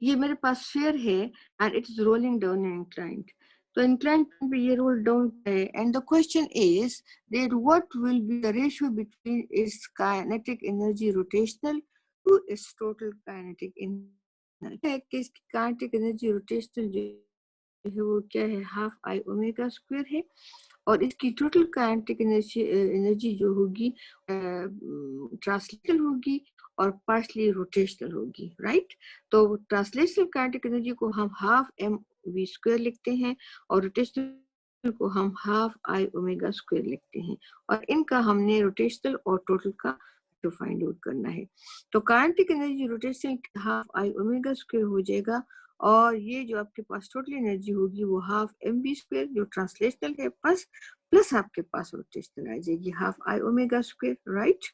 ये मेरे पास स्फीयर है and it is rolling down and inclined. तो इंक्लाइंड पे ये रोल डाउन है and the question is that what will be the ratio between its kinetic energy rotational to its total kinetic energy. है कि इसकी kinetic energy rotational जो है वो क्या है, हाफ आई ओमेगा स्क्वायर है, और इसकी टोटल काइनेटिक एनर्जी जो होगी ट्रांसलेशनल होगी और पार्शली रोटेशनल होगी, राइट। तो ट्रांसलेशनल काइनेटिक एनर्जी को हम हाफ एम वी स्क्वायर लिखते हैं और रोटेशनल को हम हाफ आई ओमेगा स्क्वायर लिखते हैं, और इनका हमने रोटेशनल और टोटल का तो फाइंड आउट करना है। तो kinetic energy rotational half I omega square हो जाएगा, और ये जो आपके पास टोटल एनर्जी होगी वो हाफ एम बी स्क्वायर जो ट्रांसलेशनल है प्लस प्लस आपके पास रोटेशनल आ जाएगी half I omega square, right.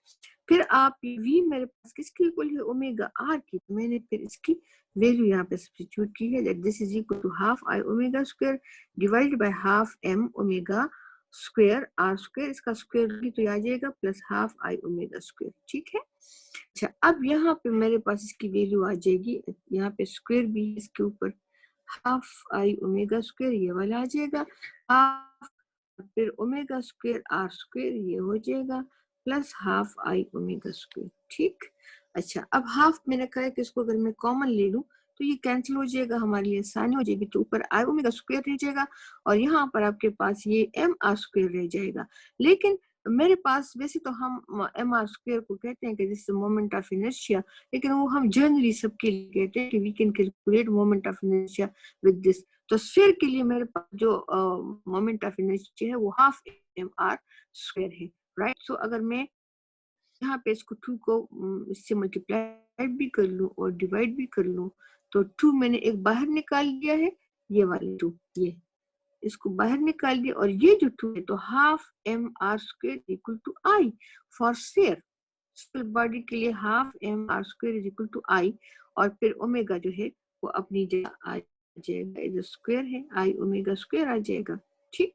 फिर आप v मेरे पास किसकी इक्वल है, ओमेगा आर की, तो मैंने फिर इसकी वैल्यू यहाँ पे सब्स्टिट्यूट की है, that this is equal to half I omega square divided by half M omega square R square, इसका स्क्वायर भी तो आ जाएगा plus half I omega square, ठीक है। अच्छा, अब यहाँ पे मेरे पास इसकी वैल्यू आ जाएगी, यहाँ पे स्क्वायर भी इसके ऊपर हाफ आई ओमेगा स्क्वायर ये वाला आ जाएगा, हाफ फिर ओमेगा स्क्वायर आर स्क्वायर ये हो जाएगा plus half I omega square, ठीक। अच्छा, अब हाफ मैंने कहा कि इसको अगर मैं कॉमन ले लूं तो ये कैंसिल हो जाएगा, हमारे लिए आसानी हो जाएगी, तो ऊपर आई ओमेगा स्क्वायर रह जाएगा और यहाँ पर आपके पास ये एम आर स्क्वायर रह जाएगा। लेकिन मेरे पास वैसे तो हम एम आर स्क्वायर को कहते हैं कि दिस मोमेंट ऑफ इनर्शिया, लेकिन वो हम जनरली सबके लिए कहते हैं कि we can calculate moment of inertia with this. तो स्फीयर के लिए मेरे पास जो मोमेंट ऑफ इनर्शिया है वो हाफ एम आर स्क्वायर है, राइट। सो अगर मैं यहाँ पे इसको 2 को इससे मल्टीप्लाई भी कर लूं और डिवाइड भी कर लूं, तो 2 मैंने एक बाहर निकाल दिया है, ये वाले 2 ये इसको बाहर निकाल दिया, और ये जो 2 है तो half m are square equal to I for sphere, body के लिए half m are square is equal to I, और फिर ओमेगा जो है वो अपनी जगह आ जाएगा, इधर स्क्वायर है आई ओमेगा स्क्वायर आ जाएगा, ठीक।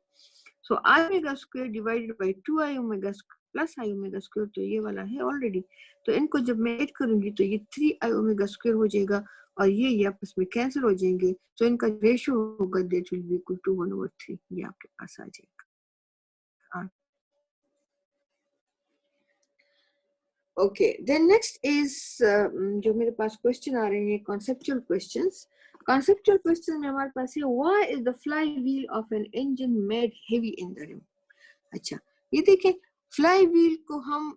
So I omega square divided by 2 I omega plus I omega square, तो ये वाला है ऑलरेडी, तो इनको जब मैं ऐड करूंगी तो ये 3 आई ओमेगा स्क्वायर हो जाएगा और ये आपस में कैंसिल हो जाएंगे, तो इनका रेशियो होगा that will be equal to 1/3, ये आपके पास आ जाएगा। ओके, देन नेक्स्ट इज जो मेरे पास क्वेश्चन आ रहे हैं कॉन्सेप्चुअल क्वेश्चंस। कॉन्सेप्चुअल क्वेश्चन में हमारे पास है why is the flywheel of an engine made heavy in the rim. अच्छा, ये देखें फ्लाई व्हील को हम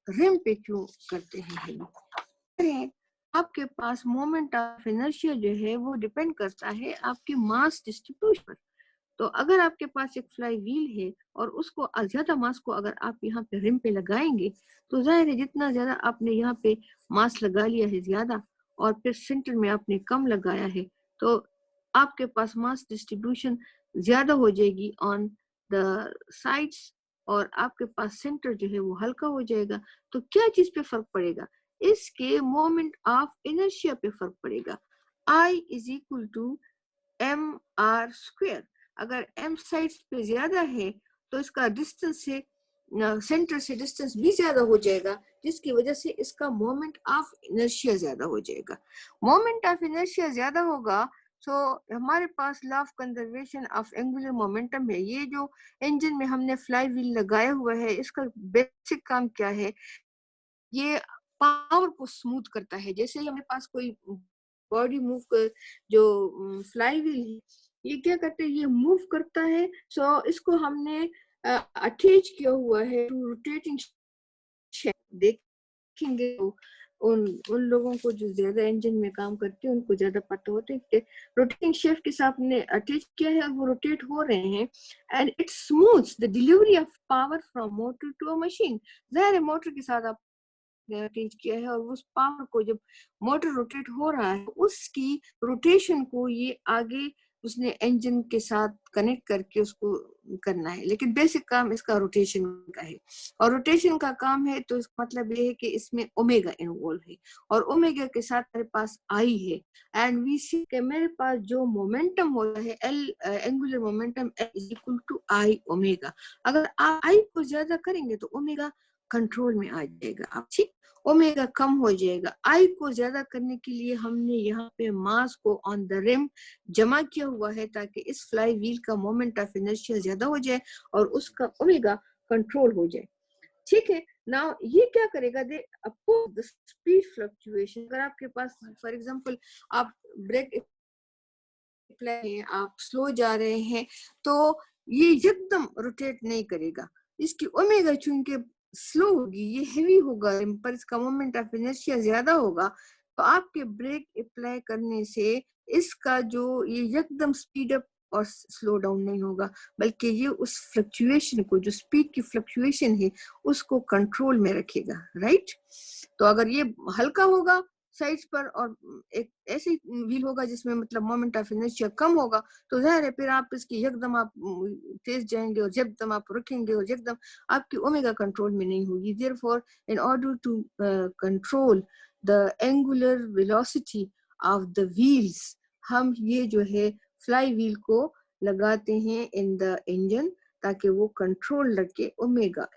रिम पे क्यों करते हैं हेवी। आपके पास मोमेंट ऑफ इनर्शिया जो है वो डिपेंड करता है आपके मास डिस्ट्रीब्यूशन पर। तो अगर आपके पास एक फ्लाई व्हील है और उसको ज्यादा मास को अगर आप यहाँ पे रिम पे लगाएंगे, तो जाहिर है जितना ज्यादा आपने यहाँ पे मास लगा लिया है ज्यादा और फिर सेंटर में आपने कम लगाया है, तो आपके पास मास डिस्ट्रीब्यूशन ज्यादा हो जाएगी ऑन द साइड्स, और आपके पास सेंटर जो है वो हल्का हो जाएगा। तो क्या चीज पे फर्क पड़ेगा, इसके मोमेंट ऑफ इनर्शिया पे फर्क पड़ेगा। I is equal to M are square, अगर एम साइड्स पे ज्यादा है तो इसका डिस्टेंस से सेंटर से डिस्टेंस भी ज्यादा हो जाएगा, जिसकी वजह से इसका मोमेंट ऑफ इनर्शिया ज्यादा हो जाएगा। मोमेंट ऑफ इनर्शिया ज्यादा होगा तो हमारे पास law of conservation of angular momentum है। ये जो इंजन में हमने फ्लाई व्हील लगाया हुआ है इसका बेसिक काम क्या है, ये पावर को स्मूथ करता है। जैसे हमारे पास कोई बॉडी मूव कर, जो फ्लाई व्हील ये क्या करते हैं, ये मूव करता है, सो इसको हमने अटैच किया हुआ है टू रोटेटिंग शेफ्ट। देखेंगे तो उन लोगों को जो ज्यादा इंजन में काम करते हैं उनको ज्यादा पता होता है कि रोटेटिंग शेफ्ट के साथ ने अटैच किया है और वो रोटेट हो रहे हैं, and it smooths the delivery of power from motor to a machine. जाहिर है मोटर के साथ आप अटैच किया है और उस पावर को जब मोटर रोटेट हो रहा है उसकी रोटेशन को ये आगे उसने इंजन के साथ कनेक्ट करके उसको करना है, लेकिन बेसिक काम इसका रोटेशन का है। और रोटेशन का काम है तो इसका मतलब ये है कि इसमें ओमेगा इन्वॉल्व है, और ओमेगा के साथ मेरे पास आई है, एंड वी सी के मेरे पास जो मोमेंटम होता है L angular momentum is equal to I omega. अगर आई को ज्यादा करेंगे तो ओमेगा कंट्रोल में आ जाएगा। आप ठीक, ओमेगा कम हो जाएगा। आई को ज्यादा करने के लिए हमने यहाँ पे मास को ऑन द रिम जमा किया हुआ है ताकि इस फ्लाई व्हील का मोमेंट ऑफ इनर्शिया ज्यादा हो जाए और उसका ओमेगा कंट्रोल हो जाए। ठीक है, नाउ ये क्या करेगा, दे अपोज द स्पीड फ्लक्चुएशन। अगर आपके पास फॉर एग्जांपल आप ब्रेक है, आप स्लो जा रहे हैं, तो ये एकदम रोटेट नहीं करेगा। इसकी ओमेगा चूंकि स्लो होगी, ये हेवी होगा, पर इसका मोमेंट ऑफ इनर्शिया ज्यादा होगा, तो आपके ब्रेक अप्लाई करने से इसका जो ये एकदम स्पीड अप और स्लो डाउन नहीं होगा, बल्कि ये उस फ्लक्चुएशन को, जो स्पीड की फ्लक्चुएशन है, उसको कंट्रोल में रखेगा। राइट, तो अगर ये हल्का होगा साइड्स पर और एक ऐसी व्हील होगा जिसमें मतलब मोमेंट ऑफ इनर्शिया कम होगा, तो जाहिर है फिर आप इसकी एकदम आप तेज जाएंगे और एकदम आप रुकेंगे और एकदम आपकी ओमेगा कंट्रोल में नहीं होगी। Therefore in order to control the angular velocity of the wheels, हम ये जो है फ्लाई व्हील को लगाते हैं इन द इंजन ताकि वो कंट्रोल रखे omega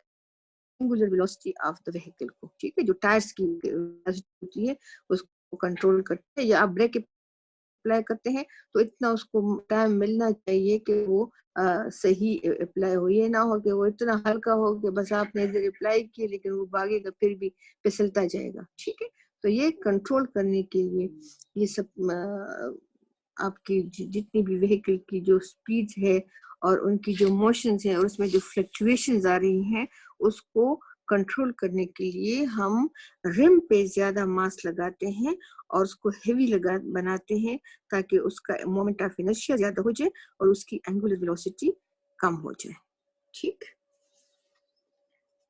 angular velocity of the vehicle को। ठीक है, जो टायर्स की वेलोसिटी होती है उसको कंट्रोल करते हैं। या आप ब्रेक अप्लाई करते हैं तो इतना उसको टाइम मिलना चाहिए कि वो सही अप्लाई हो। ये ना हो कि वो इतना हल्का हो कि बस आपने इधर अप्लाई किया लेकिन वो भागेगा फिर भी फिसलता जाएगा। ठीक है, तो ये कंट्रोल करने के लिए ये सब आपकी जितनी भी व्हीकल की जो स्पीड है और उनकी जो मोशंस हैं और उसमें जो फ्लक्चुएशंस आ रही हैं, उसको कंट्रोल करने के लिए हम रिम पे ज्यादा मास लगाते हैं और उसको हेवी लगा बनाते हैं ताकि उसका मोमेंट ऑफ इनर्शिया ज्यादा हो जाए और उसकी एंगुलर वेलोसिटी कम हो जाए। ठीक,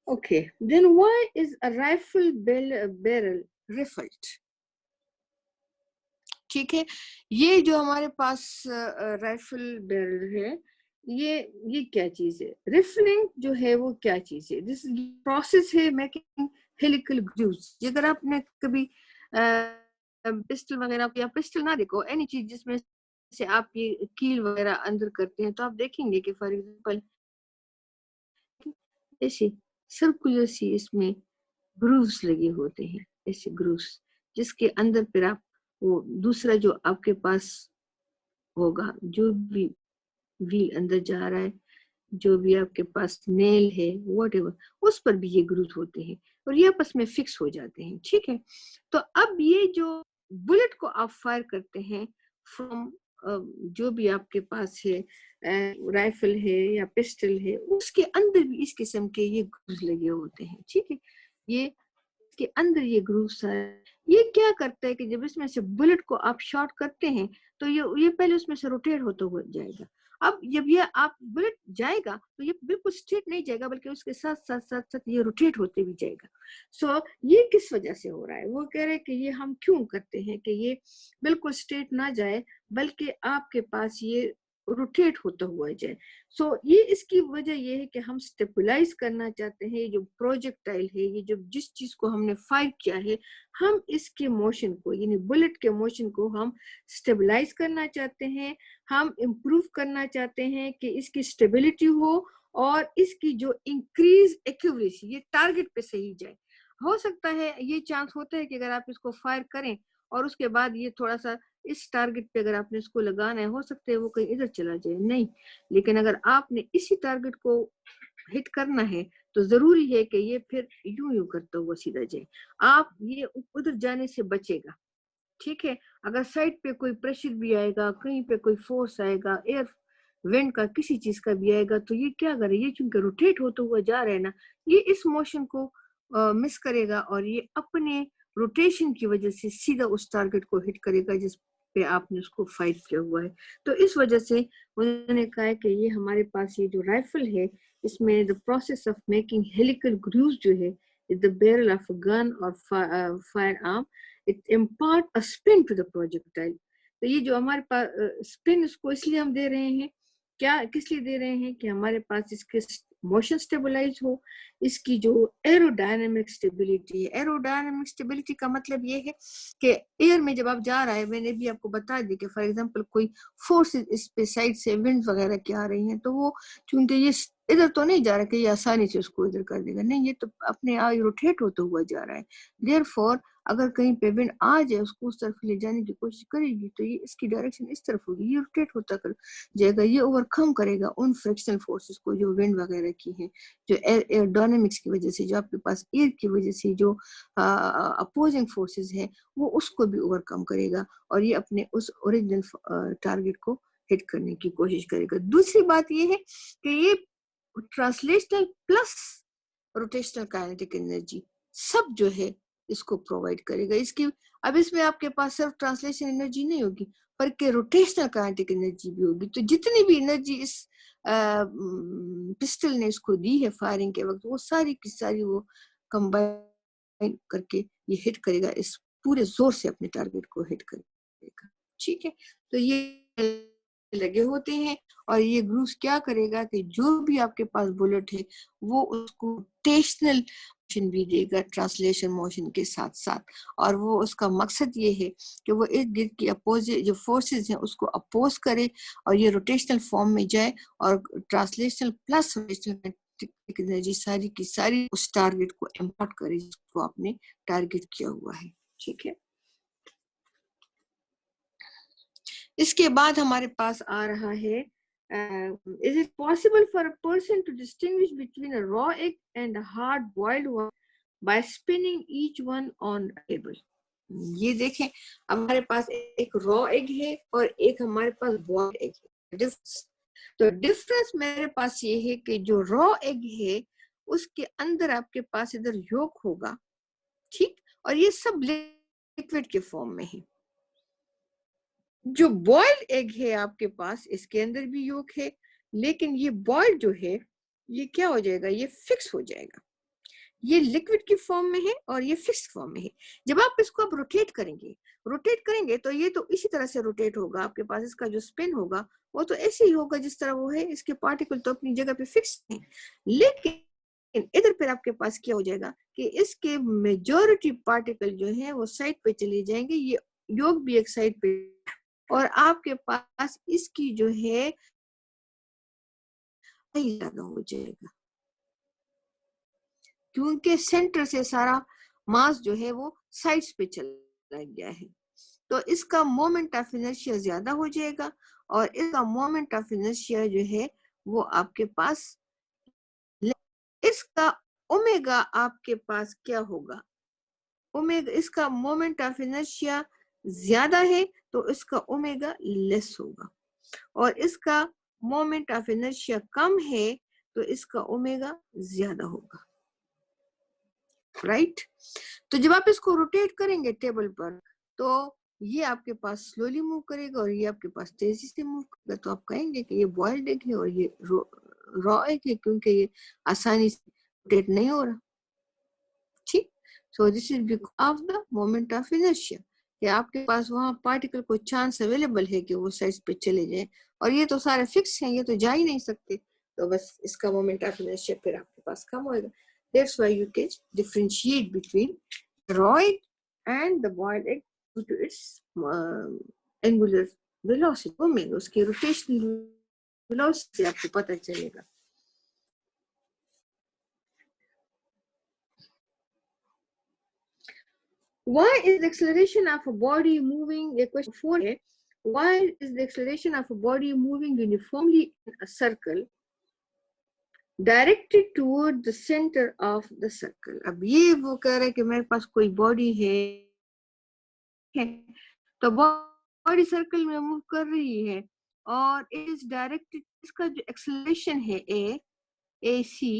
okay, then why is a rifle barrel rifled? ठीक है, ये जो हमारे पास राइफल बैरल है, ये क्या चीज है? रिफलिंग जो है वो क्या चीज है? दिस प्रोसेस है मेकिंग हेलिकल ग्रूव्स। अगर आपने कभी पिस्टल वगैरह या पिस्टल ना देखो, एनी चीज जिसमें से आप ये कील वगैरह अंदर करते हैं, तो आप देखेंगे कि फॉर एग्जांपल ऐसे सर्कुलर सी इसमें ग्रूव्स लगे होते हैं, ऐसे ग्रूव्स जिसके अंदर फिर आप वो दूसरा जो आपके पास होगा, जो भी व्हील अंदर जा रहा है, जो भी आपके पास नेल है व्हाटएवर, उस पर भी ये ग्रूव होते हैं और ये आपस में फिक्स हो जाते हैं। ठीक है, तो अब ये जो बुलेट को आप फायर करते हैं फ्रॉम जो भी आपके पास है, राइफल है या पिस्टल है, उसके अंदर भी इस किस्म के ये ग्रूव लगे होते हैं। ठीक है, ये के अंदर ये ग्रूव्स है। ये क्या करता है कि जब इसमें से बुलेट को आप शॉट करते हैं तो ये पहले उसमें से रोटेट होता हुआ जाएगा। अब जब ये आप बुलेट जाएगा तो ये बिल्कुल स्ट्रेट नहीं जाएगा, बल्कि उसके साथ साथ साथ साथ ये रोटेट होते भी जाएगा। सो ये किस वजह से हो रहा है? वो कह रहे हैं कि ये हम क्यों करते हैं कि ये बिल्कुल स्ट्रेट ना जाए, बल्कि आपके पास ये रोटेट होता हुआ जाए। सो ये इसकी वजह ये है कि हम स्टेबलाइज करना चाहते हैं। ये जो प्रोजेक्टाइल है, ये जो जिस चीज को हमने फायर किया है, हम इसके मोशन को, यानी बुलेट के मोशन को हम स्टेबलाइज करना चाहते हैं। हम इम्प्रूव करना चाहते हैं कि इसकी स्टेबिलिटी हो और इसकी जो इंक्रीज एक्यूरेसी, ये टारगेट पे सही जाए। हो सकता है, ये चांस होता है कि अगर आप इसको फायर करें और उसके बाद ये थोड़ा सा इस टारगेट पे अगर आपने इसको लगाना है, हो सकता है वो कहीं इधर चला जाए, नहीं, लेकिन अगर आपने इसी टारगेट को हिट करना है तो जरूरी है कि ये फिर यूं यूं करता हुआ सीधा जाए। आप ये उधर जाने से बचेगा। ठीक है, अगर साइड पे कोई प्रेशर भी आएगा, कहीं पे कोई फोर्स आएगा, एयर विंड का किसी चीज का भी आएगा, तो ये क्या करे, ये चूंकि रोटेट होता हुआ जा रहा है ना, ये इस मोशन को मिस करेगा और ये अपने रोटेशन की वजह से सीधा उस टारगेट को हिट करेगा जिस पे आपने उसको फाइट किया हुआ है। तो इस वजह से उन्होंने कहा है कि ये हमारे पास ये जो राइफल है, इसमें the process of making helical grooves जो है, the barrel of a gun और firearm, it impart a spin to the projectile. तो ये जो हमारे पास स्पिन, इसको इसलिए हम दे रहे हैं, क्या किस लिए दे रहे हैं कि हमारे पास इसके मोशन स्टेबलाइज हो, इसकी जो एरोडायनेमिक स्टेबिलिटी है। एरोडायनेमिक स्टेबिलिटी का मतलब ये है कि एयर में जब आप जा रहा है, मैंने भी आपको बता दी कि फॉर एग्जांपल कोई फोर्स इस पे साइड से विंड वगैरह की आ रही हैं, तो वो चूंकि ये इधर तो नहीं जा रहा कि ये आसानी से उसको इधर कर देगा, नहीं, ये तो अपने आप रोटेट होता हुआ जा रहा है। देयरफॉर अगर कहीं पे विंड आ जाए उसको उस तरफ ले जाने की कोशिश करेगी तो ये इसकी डायरेक्शन इस तरफ होगी, ये रोटेट होता कर जाएगा, ये ओवरकम करेगा उन फ्रिक्शनल फोर्सेस को जो विंड वगैरह की हैं, जो एयरोडायनेमिक्स की वजह से, जो आपके पास एयर की वजह से जो अपोजिंग फोर्सेस है वो उसको भी ओवरकम करेगा और ये अपने उस ओरिजिनल टारगेट को हिट करने की कोशिश करेगा। दूसरी बात ये है कि ये translational plus rotational kinetic energy सब जो है इसको प्रोवाइड करेगा। इसकी अब इसमें आपके पास सिर्फ ट्रांसलेशन एनर्जी नहीं होगी बल्कि रोटेशनल काइनेटिक एनर्जी भी होगी। तो जितनी भी एनर्जी इस पिस्टल ने इसको दी है फायरिंग के वक्त, वो सारी की सारी वो कंबाइन करके ये हिट करेगा, इस पूरे जोर से अपने टारगेट को हिट करेगा। ठीक है, तो ये लगे होते हैं और ये ग्रूव्स क्या करेगा कि जो भी आपके पास बुलेट है वो उसको रोटेशनल मोशन भी देगा ट्रांसलेशन मोशन के साथ साथ, और वो उसका मकसद ये है कि वो इर्द गिर्द की अपोजिट जो फोर्सेस हैं उसको अपोज करे और ये रोटेशनल फॉर्म में जाए और ट्रांसलेशनल प्लस रोटेशनल एनर्जी सारी की सारी उस टारगेट को इम्पार्ट करे जिसको आपने टारगेट किया हुआ है। ठीक है, इसके बाद हमारे पास आ रहा है is it possible for a person to distinguish between a raw egg and a hard boiled one by spinning each one on table. ये देखें, हमारे पास एक रॉ एग है और एक हमारे पास बॉइल्ड एग है। तो डिफरेंस मेरे पास ये है कि जो रॉ एग है उसके अंदर आपके पास इधर योक होगा, ठीक, और ये सब लिक्विड के फॉर्म में है। जो बॉइल्ड एग है आपके पास इसके अंदर भी योक है, लेकिन ये बॉइल्ड जो है ये क्या हो जाएगा, ये फिक्स हो जाएगा। ये लिक्विड की फॉर्म में है और ये फिक्स फॉर्म में है। जब आप इसको आप रोटेट करेंगे तो ये तो इसी तरह से रोटेट होगा, आपके पास इसका जो स्पिन होगा वो तो ऐसे ही होगा जिस तरह वो है, इसके पार्टिकल तो अपनी जगह पे फिक्स है। लेकिन इधर पर आपके पास क्या हो जाएगा कि इसके मेजॉरिटी पार्टिकल जो है वो साइड पे चले जाएंगे, ये योग भी एक साइड पे, और आपके पास इसकी जो है ज्यादा हो जाएगा क्योंकि सेंटर से सारा मास जो है वो साइड्स पे चला गया है। तो इसका मोमेंट ऑफ इनर्शिया ज्यादा हो जाएगा और इसका मोमेंट ऑफ इनर्शिया जो है वो आपके पास, इसका ओमेगा आपके पास क्या होगा, ओमेगा, इसका मोमेंट ऑफ इनर्शिया ज्यादा है तो इसका ओमेगा लेस होगा, और इसका मोमेंट ऑफ इनर्शिया कम है तो इसका ओमेगा ज्यादा होगा। राइट, तो जब आप इसको रोटेट करेंगे टेबल पर तो ये आपके पास स्लोली मूव करेगा और ये आपके पास तेजी से मूव करेगा। तो आप कहेंगे कि ये बॉइल्ड एग है और ये रॉ एग है क्योंकि ये आसानी से रोटेट नहीं हो रहा। ठीक, so this is because of the moment of inertia, कि आपके पास वहां पार्टिकल को चांस अवेलेबल है कि वो साइड पे चले जाए, और ये तो सारे फिक्स हैं, ये तो जा ही नहीं सकते, तो बस इसका मोमेंट ऑफ इनर्शिया फिर आपके पास कम होएगा। That's why you can differentiate between raw egg and the boiled egg due to its angular velocity, omega, उसकी रोटेशनल वेलोसिटी आपको पता चलेगा। Why is the acceleration of a body moving, ये question 4 है, why is the acceleration of a body moving uniformly in a circle directed toward the center of the circle? अब ये वो कह रहा है कि मेरे पास कोई बॉडी है तो बॉडी सर्कल में मूव कर रही है और इस डायरेक्टेड, इसका जो एक्सेलरेशन है ए सी,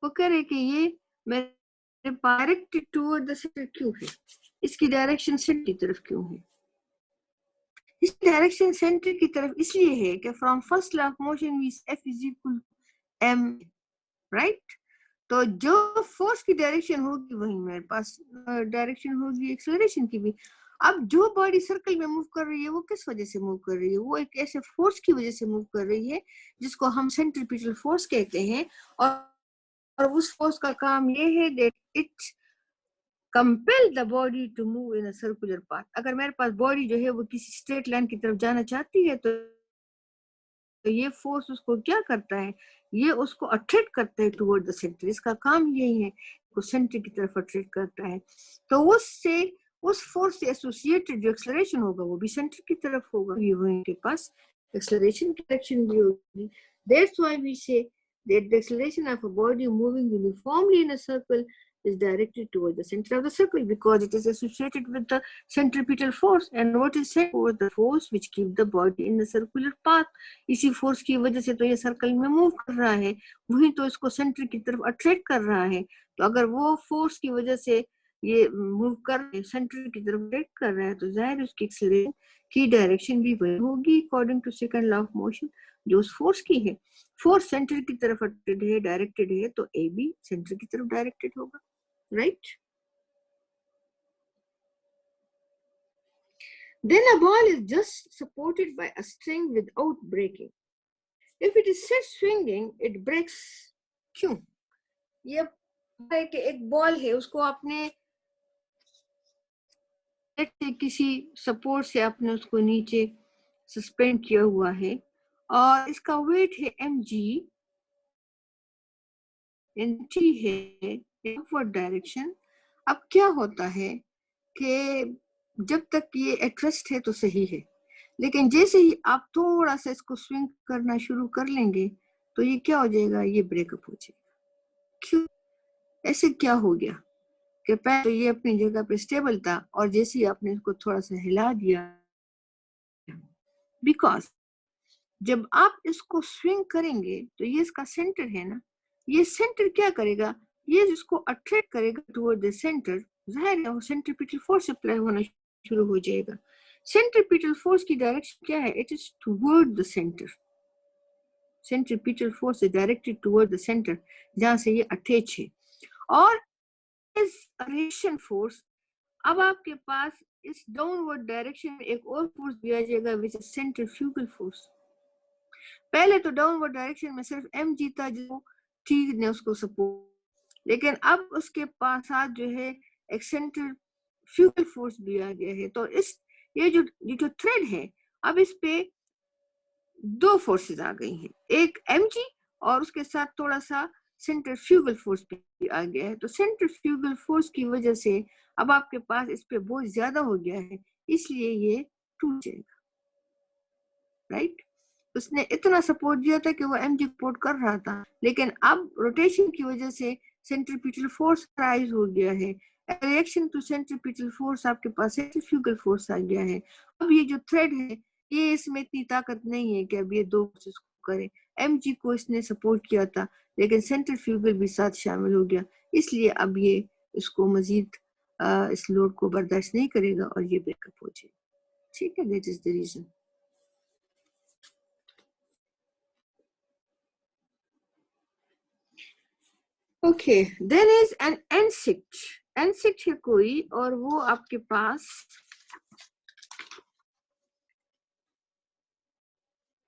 वो कह रहे कि ये मेरे डायरेक्टेड टुवर्ड द सेंटर क्यों है, इसकी डायरेक्शन सेंटर की तरफ क्यों है? इस डायरेक्शन सेंटर की तरफ इसलिए है कि from first law of motion we F is equal M, right. तो जो फोर्स की डायरेक्शन होगी वही मेरे पास डायरेक्शन होगी एक्सेलरेशन की भी। अब जो बॉडी सर्कल में मूव कर रही है वो किस वजह से मूव कर रही है, वो एक ऐसे फोर्स की वजह से मूव कर रही है जिसको हम सेंट्रीपिटल फोर्स कहते हैं, और उस फोर्स का काम ये है that it compel the body to move in a circular path. अगर मेरे पास बॉडी जो है वो किसी स्ट्रेट लाइन की तरफ जाना चाहती है तो तो ये फोर्स उसको क्या करता है, ये उसको अट्रैक्ट करता है टुवर्ड द सेंटर। इसका काम यही है, को सेंटर की तरफ अट्रैक्ट करता है। तो उससे उस फोर्स से एसोसिएटेड जो एक्सेलरेशन होगा वो भी सेंटर की तरफ होगा, ये वहीं के पास एक्सेलरेशन की डायरेक्शन भी होगी। दैट्स व्हाई वी से that the acceleration of a body moving uniformly in a circle is directed towards the center of the circle because it is associated with the centripetal force. And what is said was the force which keep the body in the circular path. इसी force की वजह से तो ये circle में move कर रहा है, वही तो इसको सेंटर की तरफ अट्रैक्ट कर रहा है। तो अगर वो फोर्स की वजह से ये मूव कर सेंटर की तरफ अट्रैक्ट कर रहा है तो जाहिर उसकी एक्सेलरेशन की डायरेक्शन भी वही होगी according to second law of motion जो उस फोर्स की है। फोर्स सेंटर की तरफ डायरेक्टेड है तो ए भी सेंटर की तरफ डायरेक्टेड होगा, right. Then a ball is just supported by a string without breaking. If it is set swinging, it breaks. क्यों? ये है कि एक बॉल है, उसको आपने किसी सपोर्ट से आपने उसको नीचे सस्पेंड किया हुआ है और इसका वेट है mg, एंट्री है अपवर्ड डायरेक्शन। अब क्या होता है कि जब तक ये एट रेस्ट है तो सही है, लेकिन जैसे ही आप थोड़ा सा इसको स्विंग करना शुरू कर लेंगे तो ये क्या हो जाएगा, ये ब्रेकअप हो जाएगा। क्यों? ऐसे क्या हो गया कि पहले तो ये अपनी जगह पे स्टेबल था और जैसे ही आपने इसको थोड़ा सा हिला दिया, बिकॉज जब आप इसको स्विंग करेंगे तो ये इसका सेंटर है ना, ये सेंटर क्या करेगा, ये इसको अट्रैक्ट करेगा टुवर्ड द सेंटर। जाहिर है सेंट्रीपिटल फोर्स अप्लाई होना शुरू हो जाएगा। सेंट्रीपिटल फोर्स की डायरेक्शन क्या है, it is toward the centre. Centripetal force is directed toward the centre जहां से ये अटैच है। और इस रिएक्शन फोर्स, अब आपके पास इस डाउनवर्ड डायरेक्शन में एक और फोर्स दिया जाएगा विच इज सेंट्रीफ्यूगल फोर्स। पहले तो डाउनवर्ड डायरेक्शन में सिर्फ mg था जो टी ने उसको सपोर्ट, लेकिन अब उसके पास साथ जो है एक सेंट्रीफ्यूगल फोर्स भी आ गया है। तो इस ये जो थ्रेड है, अब इस पे दो फोर्सेस आ गई हैं, एक mg और उसके साथ थोड़ा सा सेंट्रीफ्यूगल फोर्स भी आ गया है। तो सेंट्रीफ्यूगल फोर्स की वजह से अब आपके पास इस पे बोझ ज्यादा हो गया है, इसलिए ये टूट जाएगा, राइट। उसने इतना सपोर्ट दिया था कि वो mg सपोर्ट कर रहा था, लेकिन अब रोटेशन की वजह से सेंट्रीपिटल फोर्स राइज हो गया है। रिएक्शन टू सेंट्रीपिटल फोर्स आपके पास सेंट्रीफ्यूगल फोर्स आ गया है। अब ये जो थ्रेड है, ये इसमें इतनी ताकत नहीं है कि अब ये दो फोर्सेस को करे। mg को इसने सपोर्ट किया था, लेकिन सेंट्रीफ्यूगल भी साथ शामिल हो गया, इसलिए अब ये इसको मजीद इस लोड को बर्दाश्त नहीं करेगा और ये ब्रेकअप हो जाएगा। ठीक है, that is the reason. Okay, then is an एनसिक्ट। एनसिक्ट है कोई और वो आपके पास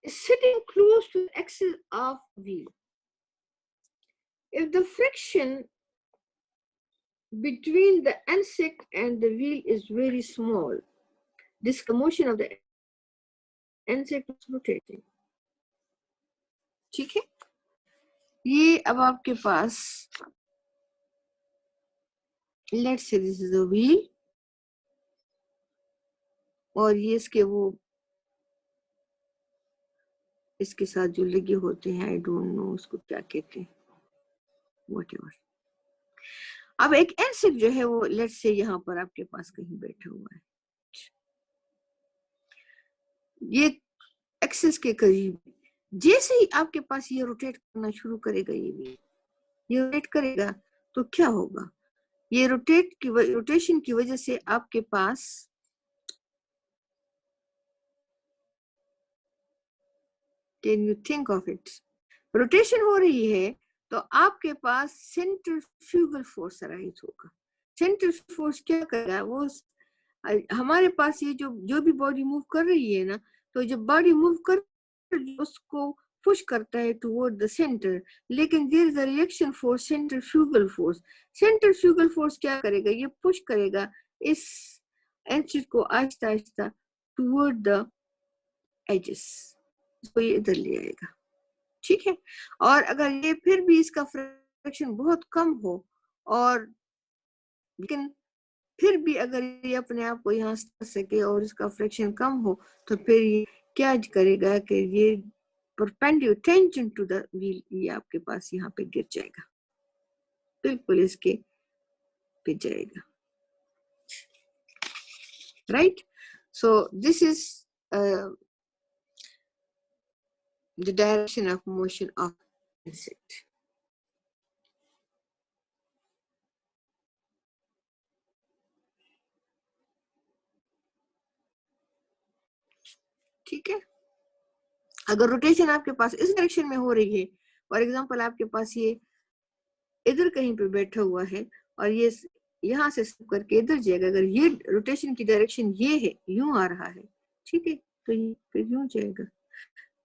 sitting close to the axis of wheel. If the friction between the insect and the wheel is very small, this motion of the insect is rotating. ठीक है, ये अब आपके पास let's say this is a wheel और ये इसके वो इसके साथ जो लगे होते हैं, आई डोंट नो उसको क्या कहते हैं, व्हाटएवर। अब एक इंसेक्ट जो है वो लेट्स से यहाँ पर आपके पास कहीं बैठा हुआ है, ये एक्सिस के करीब। जैसे ही आपके पास ये रोटेट करना शुरू करेगा, ये रोटेट करेगा तो क्या होगा, ये रोटेशन की वजह से आपके पास can you think of it, rotation हो रही है तो आपके पास सेंट्रीफ्यूगल फोर्स अराइज होगा। सेंट्रीफ्यूगल फोर्स क्या करेगा, वो हमारे पास ये जो भी बॉडी मूव कर रही है ना, तो जब बॉडी मूव कर उसको पुश करता है टुवर्ड द सेंटर, लेकिन there is a reaction force centrifugal force. Centrifugal force क्या करेगा, ये पुश करेगा इस एंसिड को Aahista Aahista toward the edges. इसको ये इधर ले आएगा, ठीक है। और अगर ये फिर भी इसका फ्रैक्शन बहुत कम हो, और लेकिन फिर भी अगर ये अपने आप को यहाँ से कर सके और इसका फ्रैक्शन कम हो, तो फिर ये क्या करेगा कि ये perpendicular tangent to the wheel, ये आपके पास यहाँ पे गिर जाएगा, बिल्कुल इसके पे जाएगा, right. So this is the direction of motion of insect. ठीक है, अगर रोटेशन आपके पास इस डायरेक्शन में हो रही है, फॉर एग्जांपल आपके पास ये इधर कहीं पे बैठा हुआ है और ये यहाँ से करके इधर जाएगा, अगर ये रोटेशन की डायरेक्शन ये है, यूं आ रहा है, ठीक है, तो ये फिर यूं जाएगा।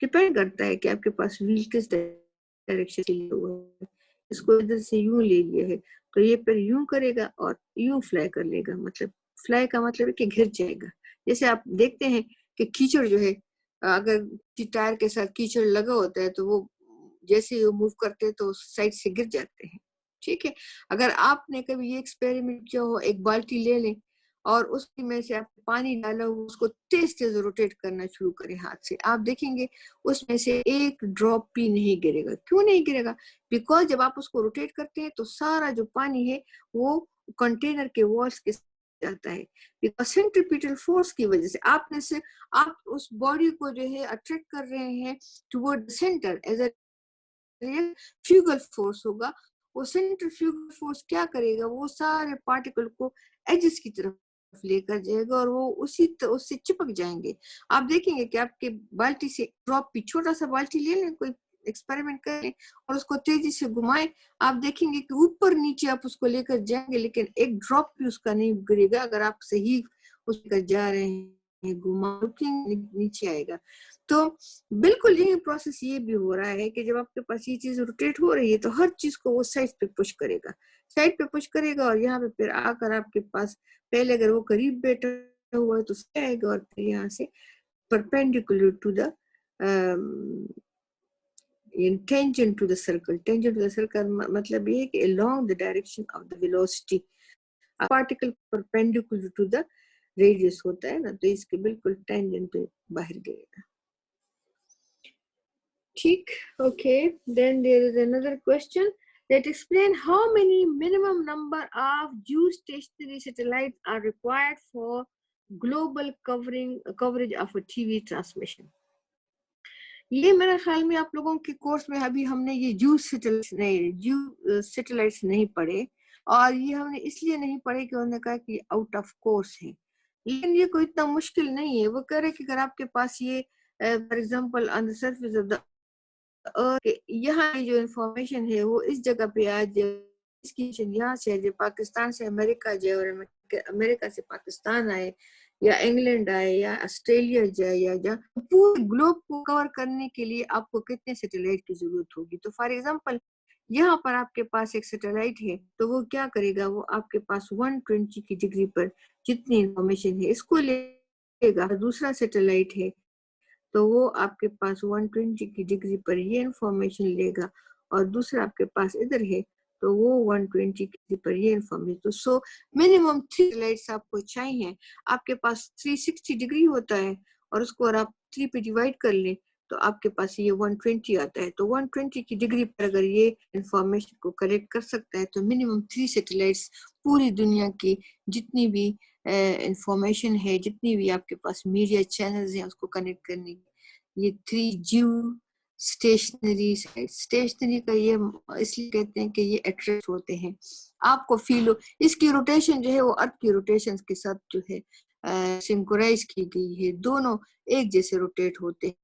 डिपेंड करता है कि आपके पास व्हील किस डायरेक्शन से लिया हुआ है। इसको इधर से यूं ले लिया है तो ये फिर यूं करेगा और यूं फ्लाई कर लेगा, मतलब फ्लाई का मतलब है कि घिर जाएगा। जैसे आप देखते हैं कि कीचड़ जो है, अगर टायर के साथ कीचड़ लगा होता है तो वो जैसे ही वो मूव करते हैं तो साइड से गिर जाते हैं, ठीक है। अगर आपने कभी ये एक्सपेरिमेंट किया हो, एक बाल्टी ले लें और उसमें में से आप पानी डाला हो, उसको तेज तेज रोटेट करना शुरू करें हाथ से, आप देखेंगे उसमें से एक ड्रॉप भी नहीं गिरेगा। क्यों नहीं गिरेगा? बिकॉज जब आप उसको रोटेट करते हैं तो सारा जो पानी है वो कंटेनर के वॉल्स के जाता है, बिकॉज सेंट्रीपिटल फोर्स की वजह से आपने से आप उस बॉडी को जो है अट्रैक्ट कर रहे हैं toward centre, as a fugal force होगा। वो सेंट्रीफ्यूगल फोर्स क्या करेगा, वो सारे पार्टिकल को एजेस की तरफ लेकर जाएगा और वो उससे चिपक जाएंगे। आप देखेंगे कि आपके बाल्टी से ड्रॉप भी, छोटा सा बाल्टी ले लें, कोई एक्सपेरिमेंट करें और उसको तेजी से घुमाएं, आप देखेंगे कि ऊपर नीचे आप उसको लेकर जाएंगे लेकिन एक ड्रॉप भी उसका नहीं गिरेगा। अगर आप सही उसकर जा रहे हैं, घुमा नीचे आएगा। तो बिल्कुल यही प्रोसेस ये भी हो रहा है कि जब आपके पास ये चीज रोटेट हो रही है तो हर चीज को वो साइड पे पुश करेगा, साइड पे पुश करेगा और यहाँ पे फिर आकर आपके पास, पहले अगर वो करीब बैठा हुआ है तो आएगा और फिर यहाँ से perpendicular to the tangent to the circle, tangent to the circle मतलब ये है कि along the direction of the velocity, a particle perpendicular to the radius होता है ना, तो इसके बिल्कुल tangent पे बाहर गिरेगा, ठीक। Okay, then there is another question that explain how many minimum number of geostationary satellites are required for global coverage of a TV transmission। ये मेरे ख्याल में आप लोगों के कोर्स में अभी हमने ये जू सैटेलाइट्स नहीं पढ़े, और ये हमने इसलिए नहीं पढ़े कि उन्होंने कहा कि आउट ऑफ कोर्स है, लेकिन ये कोई इतना मुश्किल नहीं है। वो कह रहे कि अगर आपके पास ये for example on the surface of the यहाँ जो इंफॉर्मेशन है वो इस जगह पे आज इसकी यहाँ से जो पाकिस्तान से अमेरिका जाए और अमेरिका से पाकिस्तान आए या इंग्लैंड आए या ऑस्ट्रेलिया जाए या पूरे ग्लोब को कवर करने के लिए आपको कितने सैटेलाइट की जरूरत होगी। तो फॉर एग्जांपल यहाँ पर आपके पास एक सैटेलाइट है तो वो क्या करेगा, वो आपके पास 120 की डिग्री पर जितनी इंफॉर्मेशन है इसको लेगा। दूसरा सैटेलाइट है तो वो आपके पास 120 की डिग्री पर ये इंफॉर्मेशन लेगा, और दूसरा आपके पास इधर है तो वो 120 की डिग्री पर ये इंफॉर्मेशन। तो सो मिनिमम 3 सैटेलाइट्स आपको चाहिए। आपके पास 360 डिग्री होता है और उसको अगर आप 3 पे डिवाइड कर लें तो आपके पास ये 120 आता है। तो 120 की डिग्री पर अगर ये इंफॉर्मेशन को कलेक्ट कर सकता है तो मिनिमम 3 सैटेलाइट्स पूरी दुनिया की जितनी भी इंफॉर्मेशन है, जितनी भी आपके पास मीडिया चैनल्स हैं उसको कनेक्ट करने की, ये 3 जियो स्टेशनरी का ये इसलिए कहते हैं कि ये अट्रैक्ट होते हैं, आपको फील हो। इसकी रोटेशन जो है वो अर्थ की रोटेशन के साथ जो है सिंक्रोनाइज की गई है, दोनों एक जैसे रोटेट होते